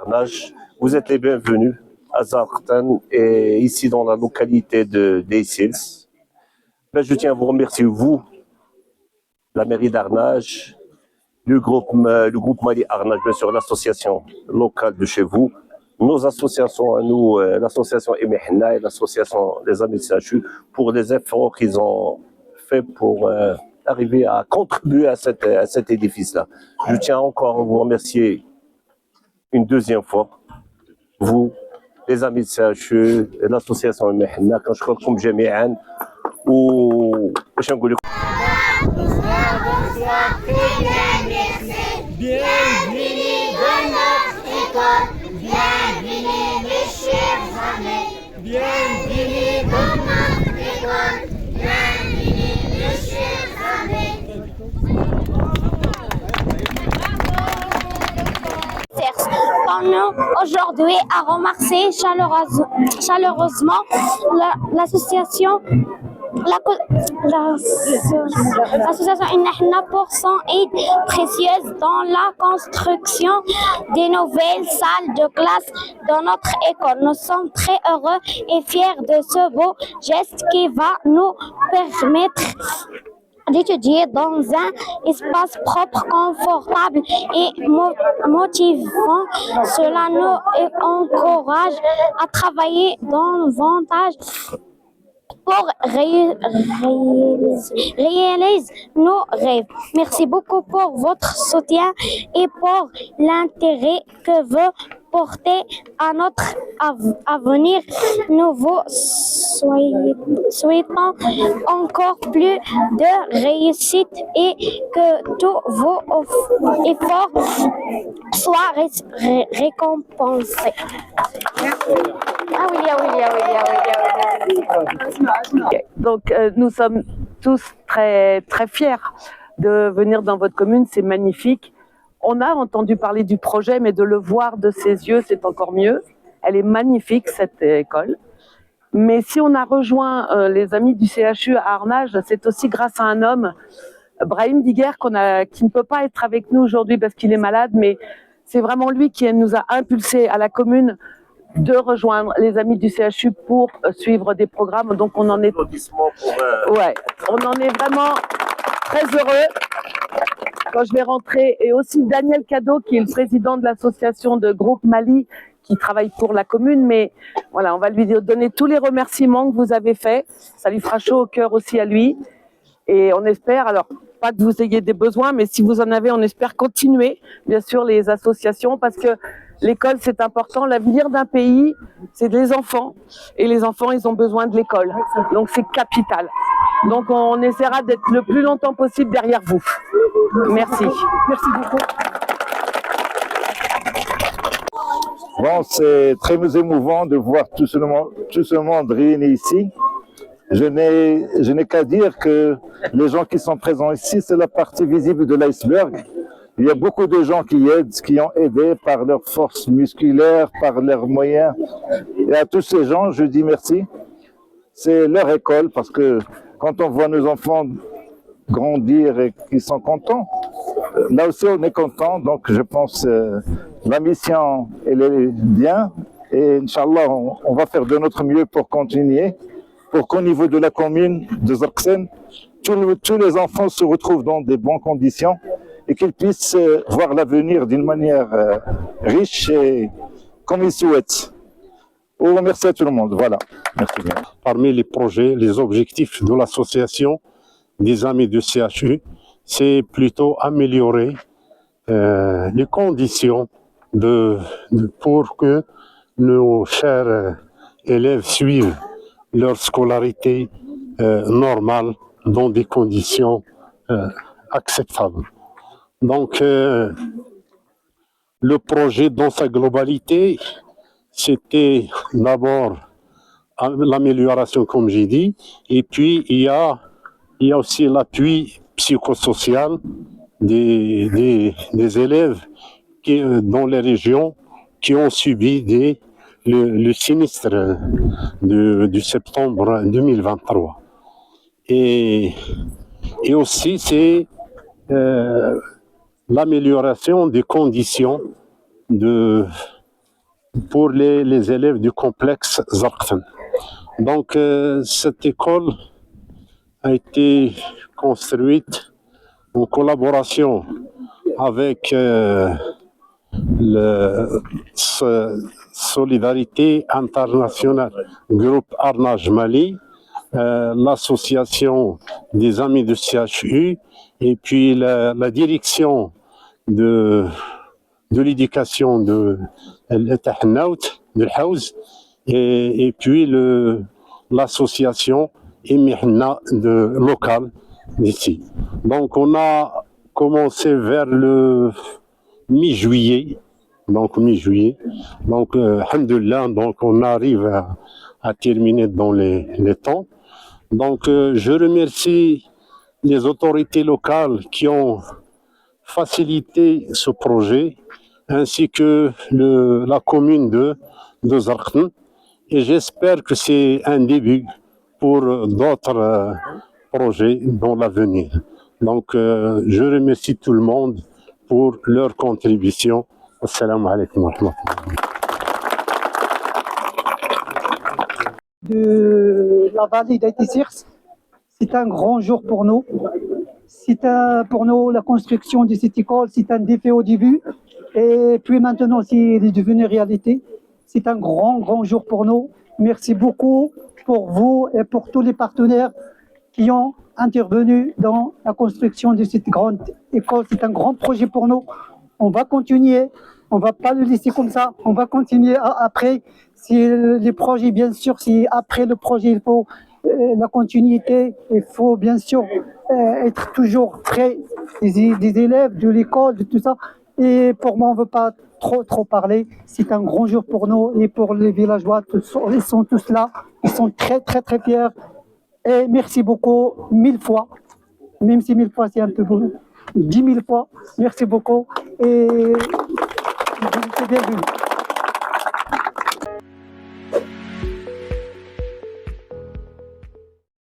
d'Arnage. Vous êtes les bienvenus à Zarqtan et ici dans la localité d'Eissils. Je tiens à vous remercier, vous, la mairie d'Arnage, le groupe Mali Arnage, bien sûr, l'association locale de chez vous, nos associations à nous, l'association Emehna et l'association des Amis de CHU, pour les efforts qu'ils ont fait pour arriver à contribuer à cet édifice-là. Je tiens encore à vous remercier une deuxième fois, vous, les Amis de CHU, l'association Emehna, quand je crois comme جميعا ou باش نقول لكم Bienvenue dans notre école, bienvenue mes chers amis, bienvenue dans notre école, bienvenue mes chers amis. Aujourd'hui à remercier chaleureusement l'association l'association Emehna pour son aide précieuse dans la construction des nouvelles salles de classe dans notre école. Nous sommes très heureux et fiers de ce beau geste qui va nous permettre d'étudier dans un espace propre, confortable et motivant. Cela nous encourage à travailler davantage pour réaliser nos rêves. Merci beaucoup pour votre soutien et pour l'intérêt que vous portez à notre avenir. Nous vous souhaitons encore plus de réussite et que tous vos efforts soient récompensés. Donc nous sommes tous très très fiers de venir dans votre commune, c'est magnifique. On a entendu parler du projet, mais de le voir de ses yeux, c'est encore mieux. Elle est magnifique, cette école. Mais si on a rejoint les amis du CHU à Arnage, c'est aussi grâce à un homme, Brahim Diguer, qui ne peut pas être avec nous aujourd'hui parce qu'il est malade, mais c'est vraiment lui qui nous a impulsé à la commune de rejoindre les amis du CHU pour suivre des programmes. Donc on en est, on en est vraiment très heureux. Quand je vais rentrer, et aussi Daniel Cadeau, qui est le président de l'association de groupe Mali, qui travaille pour la commune, mais voilà, on va lui donner tous les remerciements que vous avez faits. Ça lui fera chaud au cœur aussi à lui. Et on espère, alors, pas que vous ayez des besoins, mais si vous en avez, on espère continuer, bien sûr, les associations, parce que l'école, c'est important. L'avenir d'un pays, c'est les enfants. Et les enfants, ils ont besoin de l'école. Donc, c'est capital. Donc, on essaiera d'être le plus longtemps possible derrière vous. Merci. Merci beaucoup. Bon, c'est très émouvant de voir tout ce monde réuni ici. Je n'ai qu'à dire que les gens qui sont présents ici, c'est la partie visible de l'iceberg. Il y a beaucoup de gens qui aident, qui ont aidé par leur force musculaire, par leurs moyens. Et à tous ces gens, je dis merci. C'est leur école, parce que quand on voit nos enfants grandir et qu'ils sont contents, là aussi on est content. Donc je pense la mission, elle est bien. Et Inch'Allah, on va faire de notre mieux pour continuer, pour qu'au niveau de la commune de Zarqtan, tous les enfants se retrouvent dans des bonnes conditions et qu'ils puissent voir l'avenir d'une manière riche et comme ils souhaitent. Merci à tout le monde. Voilà. Merci bien. Parmi les projets, les objectifs de l'association des amis du CHU, c'est plutôt améliorer les conditions pour que nos chers élèves suivent leur scolarité normale dans des conditions acceptables. Donc, le projet dans sa globalité, c'était d'abord l'amélioration, comme j'ai dit, et puis il y a aussi l'appui psychosocial des élèves dans les régions qui ont subi le sinistre du septembre 2023. Et aussi, c'est l'amélioration des conditions de pour les élèves du complexe Zarqten. Donc, cette école a été construite en collaboration avec le Solidarité internationale, groupe Arnage Mali, l'association des amis du CHU et puis la direction de l'éducation de l'Etahnaout, de l'Haouz, et puis l'association Emihna locale d'ici. Donc on a commencé vers le mi-juillet. Donc, alhamdoulilah, donc on arrive à terminer dans les temps. Donc, je remercie les autorités locales qui ont facilité ce projet, ainsi que la commune de Zarqten. Et j'espère que c'est un début pour d'autres projets dans l'avenir. Donc, je remercie tout le monde pour leur contribution. Assalamu alaikum wa rahmatullah. De la vallée d'Aïtisirs, c'est un grand jour pour nous. Pour nous, la construction de cette école, c'est un défi au début. Et puis maintenant, c'est devenu réalité. C'est un grand jour pour nous. Merci beaucoup pour vous et pour tous les partenaires qui ont intervenu dans la construction de cette grande école. C'est un grand projet pour nous. On va continuer. On ne va pas le laisser comme ça. On va continuer après. Si les projets, bien sûr, si après le projet, il faut la continuité, il faut bien sûr être toujours près des élèves, de l'école, de tout ça. Et pour moi, on ne veut pas trop parler. C'est un grand jour pour nous et pour les villageois. Ils sont tous là. Ils sont très fiers. Et merci beaucoup, 1000 fois. Même si 1000 fois, c'est un peu beaucoup. 10 000 fois. Merci beaucoup. Et bienvenue.